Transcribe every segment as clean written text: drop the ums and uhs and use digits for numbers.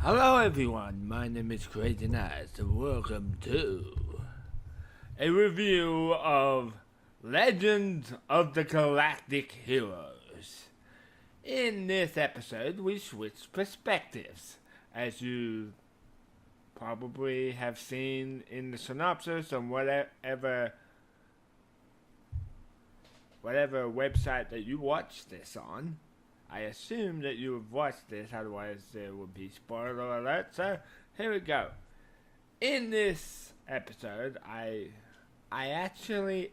Hello everyone, my name is Crazy Nice and welcome to a review of Legends of the Galactic Heroes. In this episode, we switch perspectives, as you probably have seen in the synopsis on whatever website that you watch this on. I assume that you have watched this, otherwise there would be spoiler alert. So here we go. In this episode, I actually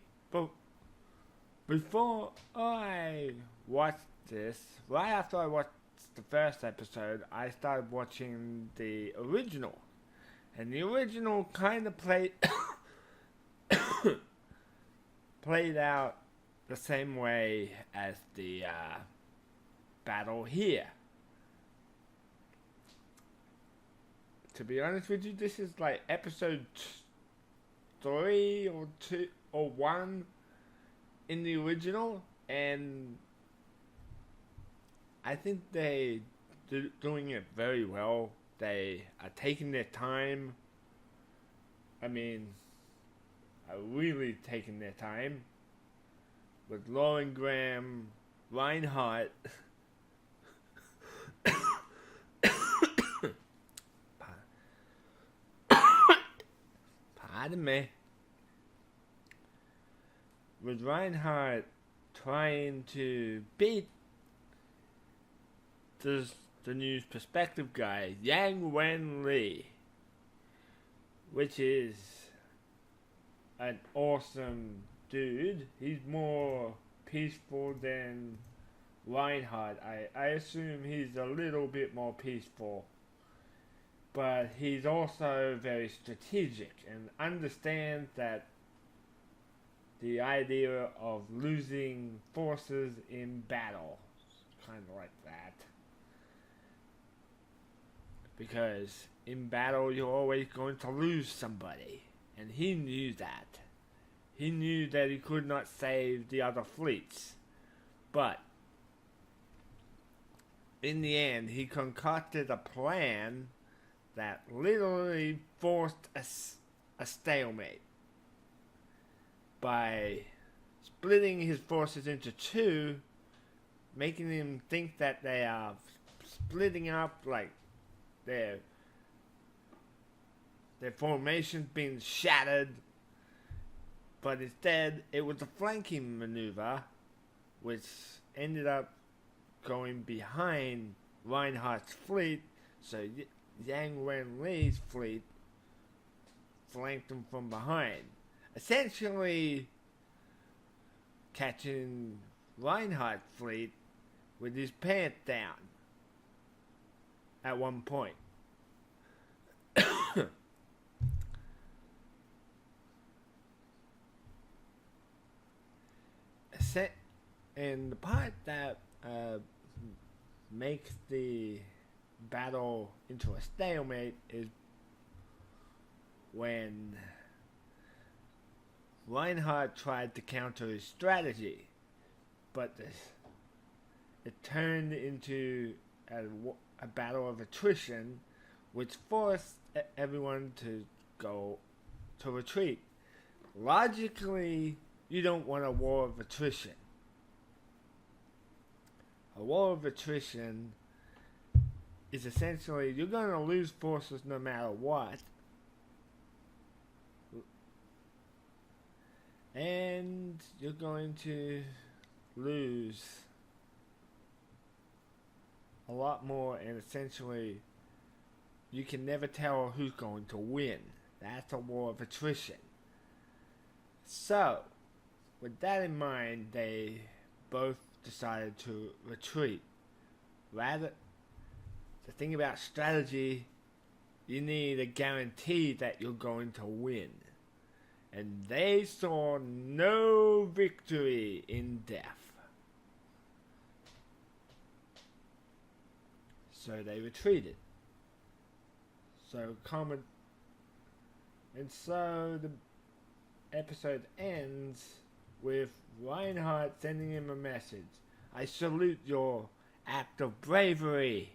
before I watched this, right after I watched the first episode, I started watching the original, and the original kind of played played out the same way as the battle here. To be honest with you, this is like episode 3 or 2 or 1 in the original, and I think they doing it very well. They are taking their time. I mean, are really taking their time with Lauren Graham, Reinhardt. Pardon me. With Reinhardt trying to beat the news perspective guy, Yang Wen Li, which is an awesome dude. He's more peaceful than Reinhardt. I assume he's a little bit more peaceful. But he's also very strategic and understands that the idea of losing forces in battle is kind of like that. Because in battle, you're always going to lose somebody. And he knew that. He knew that he could not save the other fleets. But in the end, he concocted a plan that literally forced a stalemate by splitting his forces into two, making him think that they are splitting up, like their formations being shattered. But instead, it was a flanking maneuver, which ended up going behind Reinhardt's fleet, so Yang Wen Li's fleet flanked him from behind, essentially catching Reinhardt's fleet with his pants down at one point. And the part that makes the battle into a stalemate is when Reinhardt tried to counter his strategy, but it turned into a battle of attrition, which forced everyone to retreat. Logically, you don't want a war of attrition. A war of attrition is essentially you're going to lose forces no matter what, and you're going to lose a lot more, and essentially you can never tell who's going to win. That's a war of attrition. So with that in mind, they both decided to retreat. Rather, the thing about strategy, you need a guarantee that you're going to win. And they saw no victory in death. So they retreated. So the episode ends with Reinhardt sending him a message. I salute your act of bravery.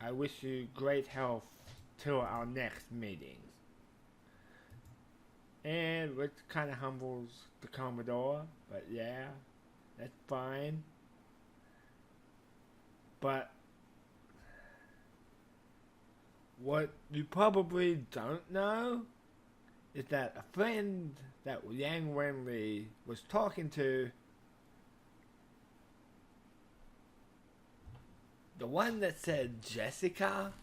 I wish you great health till our next meeting. And which kind of humbles the Commodore, but yeah, that's fine. But what you probably don't know is that a friend that Yang Wenli was talking to, the one that said Jessica,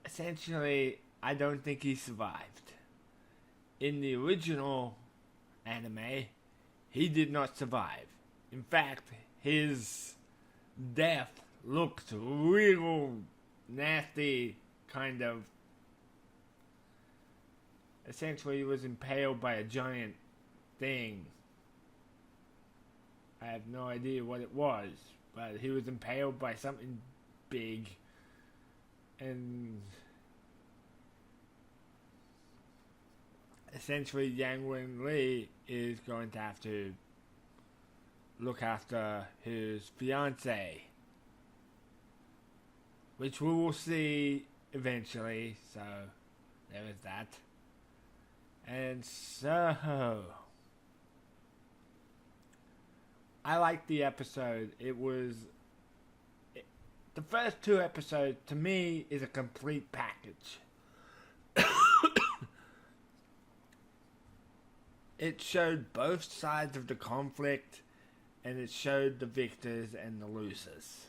essentially, I don't think he survived. In the original anime, he did not survive. In fact, his death looked real nasty, kind of. Essentially, he was impaled by a giant thing. I have no idea what it was, but he was impaled by something big. And essentially, Yang Wen-li is going to have to look after his fiancée, which we will see eventually, so there is that. And so, I liked the episode. The first two episodes, to me, is a complete package. It showed both sides of the conflict, and it showed the victors and the losers.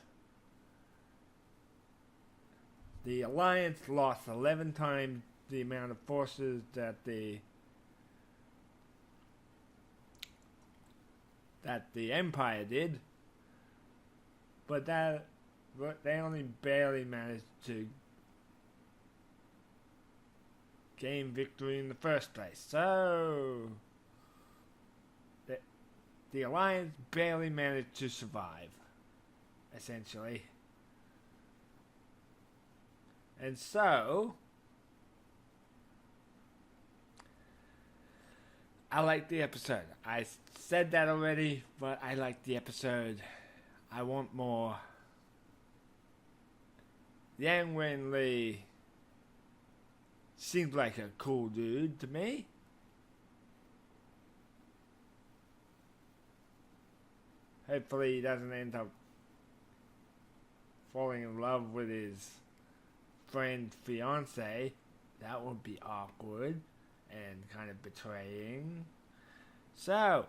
The Alliance lost 11 times the amount of forces that the Empire did, but they only barely managed to gain victory in the first place. So the Alliance barely managed to survive, essentially. And so I liked the episode. I said that already, but I liked the episode. I want more. Yang Wen-li seemed like a cool dude to me. Hopefully he doesn't end up falling in love with his friend's fiance. That would be awkward and kind of betraying. So,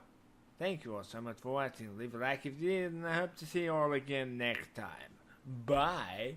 thank you all so much for watching. Leave a like if you did, and I hope to see you all again next time. Bye!